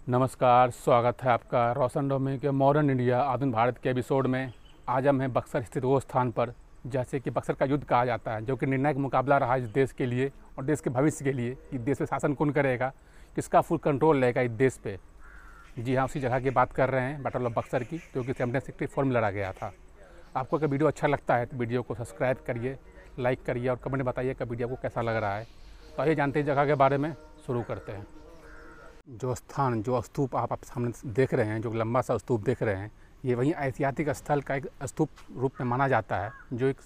नमस्कार, स्वागत है आपका रोशन डोमी के मॉडर्न इंडिया आधुनिक भारत के एपिसोड में। आज हम हैं बक्सर स्थित वो स्थान पर जैसे कि बक्सर का युद्ध कहा जाता है, जो कि निर्णायक मुकाबला रहा इस देश के लिए और देश के भविष्य के लिए कि देश पे शासन कौन करेगा, किसका फुल कंट्रोल रहेगा इस देश पे। जी हाँ, उसी जगह की बात कर रहे हैं, बैटल ऑफ बक्सर की, जो कि 1764 में लड़ा गया था। आपको अगर वीडियो अच्छा लगता है तो वीडियो को सब्सक्राइब करिए, लाइक करिए और कमेंट बताइए कि वीडियो को कैसा लग रहा है। तो आइए जानते हैं जगह के बारे में, शुरू करते हैं। जो स्थान, जो स्तूप आप सामने देख रहे हैं, जो लंबा सा स्तूप देख रहे हैं, ये वहीं ऐतिहासिक स्थल का एक स्तूप रूप में माना जाता है। जो एक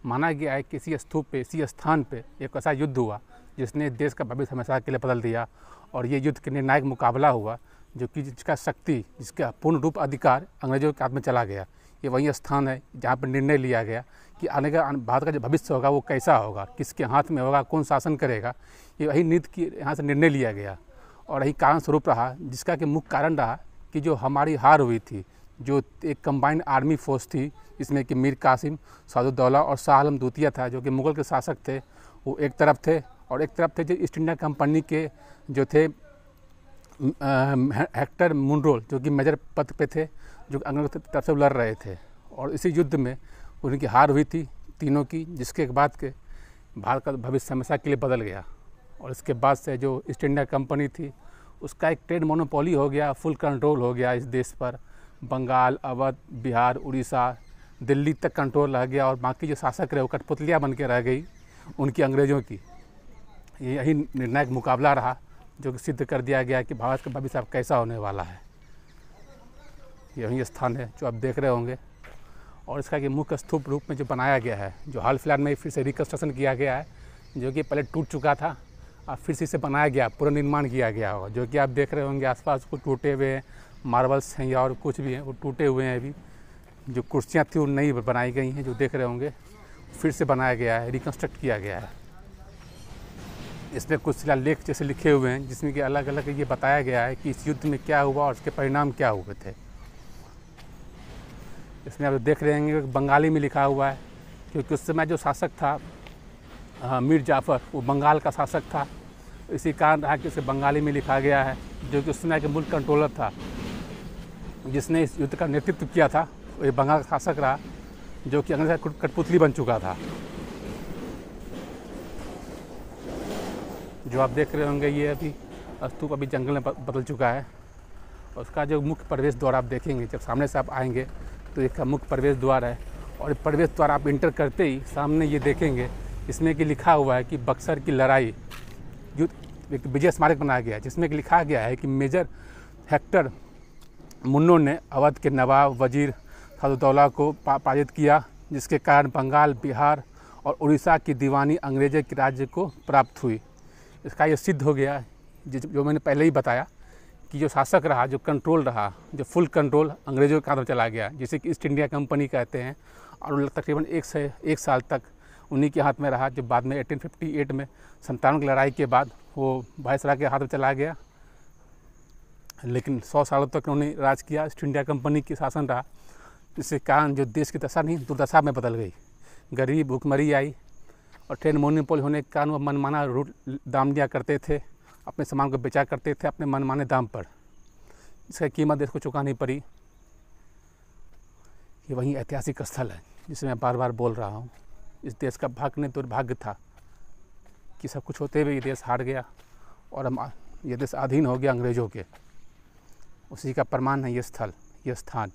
माना गया है कि इसी स्तूप पे, इसी स्थान पे एक ऐसा युद्ध हुआ जिसने देश का भविष्य हमेशा के लिए बदल दिया। और ये युद्ध के निर्णायक मुकाबला हुआ जो कि जिसका शक्ति, जिसका पूर्ण रूप अधिकार अंग्रेजों के हाथ में चला गया। ये वही स्थान है जहाँ पर निर्णय लिया गया कि आने का भारत का जो भविष्य होगा वो कैसा होगा, किसके हाथ में होगा, कौन शासन करेगा। ये वही नीति की यहाँ से निर्णय लिया गया और यही कारण स्वरूप रहा, जिसका कि मुख्य कारण रहा कि जो हमारी हार हुई थी, जो एक कंबाइंड आर्मी फोर्स थी जिसमें कि मीर कासिम, सादुद्दौला और शाह आलम द्वितीय था, जो कि मुग़ल के शासक थे, वो एक तरफ थे। और एक तरफ थे जो ईस्ट इंडिया कंपनी के जो थे हेक्टर मुनरो, जो कि मेजर पद पे थे, जो अंग्रेजों की तरफ से लड़ रहे थे। और इसी युद्ध में उनकी हार हुई थी तीनों की, जिसके बाद के भारत का भविष्य हमेशा के लिए बदल गया। और इसके बाद से जो ईस्ट इंडिया कंपनी थी उसका एक ट्रेड मोनोपोली हो गया, फुल कंट्रोल हो गया इस देश पर। बंगाल, अवध, बिहार, उड़ीसा, दिल्ली तक कंट्रोल रह गया और बाकी जो शासक रहे वो कठपुतलियाँ बन के रह गई उनकी, अंग्रेज़ों की। यही निर्णायक मुकाबला रहा जो कि सिद्ध कर दिया गया कि भारत का भविष्य अब कैसा होने वाला है। यही स्थान है जो आप देख रहे होंगे। और इसका कि मुख्य स्तूप रूप में जो बनाया गया है, जो हाल फिलहाल में फिर से रिकन्स्ट्रक्शन किया गया है, जो कि पहले टूट चुका था, अब फिर से इसे बनाया गया, पुनर्निर्माण किया गया होगा। जो कि आप देख रहे होंगे आसपास कुछ टूटे हुए हैं, मार्बल्स हैं या और कुछ भी हैं वो टूटे हुए हैं। अभी जो कुर्सियाँ थी वो नई बनाई गई हैं, जो देख रहे होंगे फिर से बनाया गया है, रिकन्स्ट्रक्ट किया गया है। इसमें कुछ शिलालेख जैसे लिखे हुए हैं जिसमें कि अलग अलग ये बताया गया है कि इस युद्ध में क्या हुआ और उसके परिणाम क्या हुए थे। इसमें आप देख रहे होंगे बंगाली में लिखा हुआ है, क्योंकि उस समय जो शासक था मीर जाफ़र, वो बंगाल का शासक था। इसी कारण रहा कि उसे बंगाली में लिखा गया है। जो कि उस समय के मुल्क कंट्रोलर था, जिसने इस युद्ध का नेतृत्व किया था, वो बंगाल का शासक रहा, जो कि अंग्रेज का कठपुतली बन चुका था। जो आप देख रहे होंगे ये अभी स्तूप अभी जंगल में बदल चुका है। और उसका जो मुख्य प्रवेश द्वार आप देखेंगे, जब सामने से आप आएंगे तो इसका मुख्य प्रवेश द्वार है। और प्रवेश द्वार आप इंटर करते ही सामने ये देखेंगे, इसमें कि लिखा हुआ है कि बक्सर की लड़ाई युद्ध एक विजय स्मारक बनाया गया है, जिसमें कि लिखा गया है कि मेजर हेक्टर मुन्नो ने अवध के नवाब वजीर सादुद्दौला को पराजित किया, जिसके कारण बंगाल, बिहार और उड़ीसा की दीवानी अंग्रेजों के राज्य को प्राप्त हुई। इसका ये सिद्ध हो गया जो मैंने पहले ही बताया कि जो शासक रहा, जो कंट्रोल रहा, जो फुल कंट्रोल अंग्रेजों के हाथ में चला गया, जिसे कि ईस्ट इंडिया कंपनी कहते हैं। और तकरीबन एक साल तक उन्हीं के हाथ में रहा, जो बाद में 1858 में 97 की लड़ाई के बाद वो वायसराय के हाथ में चला गया। लेकिन 100 सालों तक उन्होंने राज किया, ईस्ट इंडिया कंपनी की शासन रहा, जिसके कारण जो देश की दशा नहीं दुर्दशा में बदल गई। गरीब, भुखमरी आई और ट्रेड मोनोपोली होने के कारण वो मनमाना दाम दिया करते थे, अपने सामान को बेचा करते थे अपने मनमाने दाम पर, इसकी कीमत देश को चुकानी पड़ी। ये वही ऐतिहासिक स्थल है जिसे मैं बार बार बोल रहा हूँ। इस देश का भाग्य ने दुर्भाग्य था कि सब कुछ होते हुए ये देश हार गया और हम ये देश अधीन हो गया अंग्रेज़ों के। उसी का प्रमाण है ये स्थल, ये स्थान।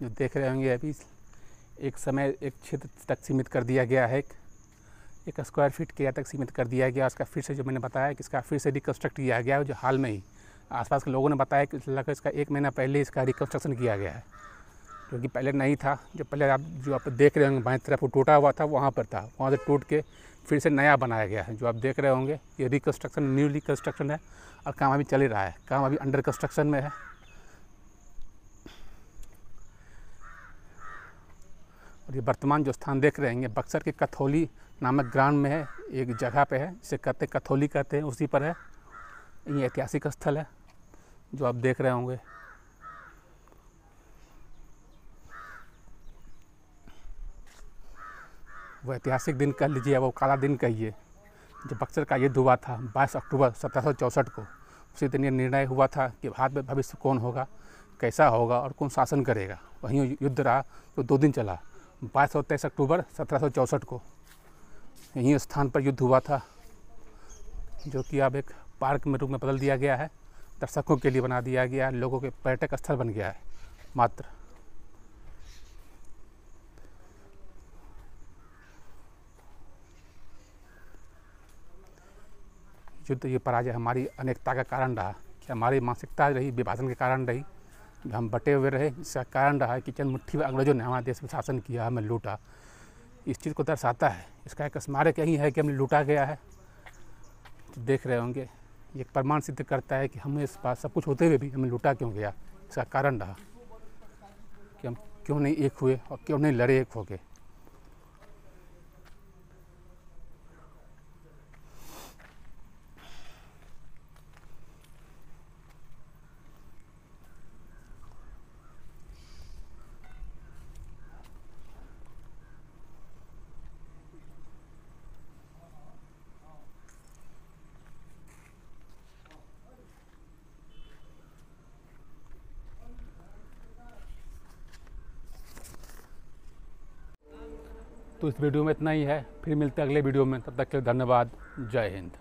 जो देख रहे होंगे अभी एक समय एक क्षेत्र तक सीमित कर दिया गया है, एक स्क्वायर फीट के तक सीमित कर दिया गया। उसका फिर से जो मैंने बताया कि इसका फिर से रिकन्स्ट्रक्ट किया गया है, जो हाल में ही आसपास के लोगों ने बताया कि लगभग इसका 1 महीना पहले इसका रिकन्स्ट्रक्शन किया गया है, जो कि पहले नहीं था। जो पहले आप देख रहे होंगे बाएं तरफ वो टूटा हुआ था, वहाँ पर था, वहाँ से टूट के फिर से नया बनाया गया है। जो आप देख रहे होंगे ये रिकन्स्ट्रक्शन, न्यू रिकन्स्ट्रक्शन है और काम अभी चल ही रहा है, काम अभी अंडर कंस्ट्रक्शन में है। और ये वर्तमान जो स्थान देख रहे हैं बक्सर के कथौली नामक ग्राम में है, एक जगह पे है जिसे कहते कथौली कहते हैं, उसी पर है। ये ऐतिहासिक स्थल है जो आप देख रहे होंगे। वो ऐतिहासिक दिन कह लीजिए, वो काला दिन कहिए। जब बक्सर का युद्ध हुआ था 22 अक्टूबर 1764 को, उसी दिन ये निर्णय हुआ था कि भारत में भविष्य कौन होगा, कैसा होगा और कौन शासन करेगा। वहीं युद्ध रहा जो 2 दिन चला, 22 और 23 अक्टूबर 1764 को यहीं स्थान पर युद्ध हुआ था, जो कि अब एक पार्क में रूप में बदल दिया गया है, दर्शकों के लिए बना दिया गया है, लोगों के पर्यटक स्थल बन गया है मात्र। युद्ध ये पराजय हमारी अनेकता का कारण रहा, कि हमारी मानसिकता रही, विभाजन के कारण रही, हम बटे हुए रहे। इसका कारण रहा कि चंद मुट्ठी अंग्रेजों ने हमारे देश में शासन किया, हमें लूटा। इस चीज़ को दर्शाता है, इसका एक स्मारक यही है कि हमें लूटा गया है। तो देख रहे होंगे, ये एक प्रमाण सिद्ध करता है कि हमें इस पास सब कुछ होते हुए भी हमें लूटा क्यों गया। इसका कारण रहा कि हम क्यों नहीं एक हुए और क्यों नहीं लड़े एक होके। तो इस वीडियो में इतना ही है, फिर मिलते हैं अगले वीडियो में। तब तक के लिए धन्यवाद। जय हिंद।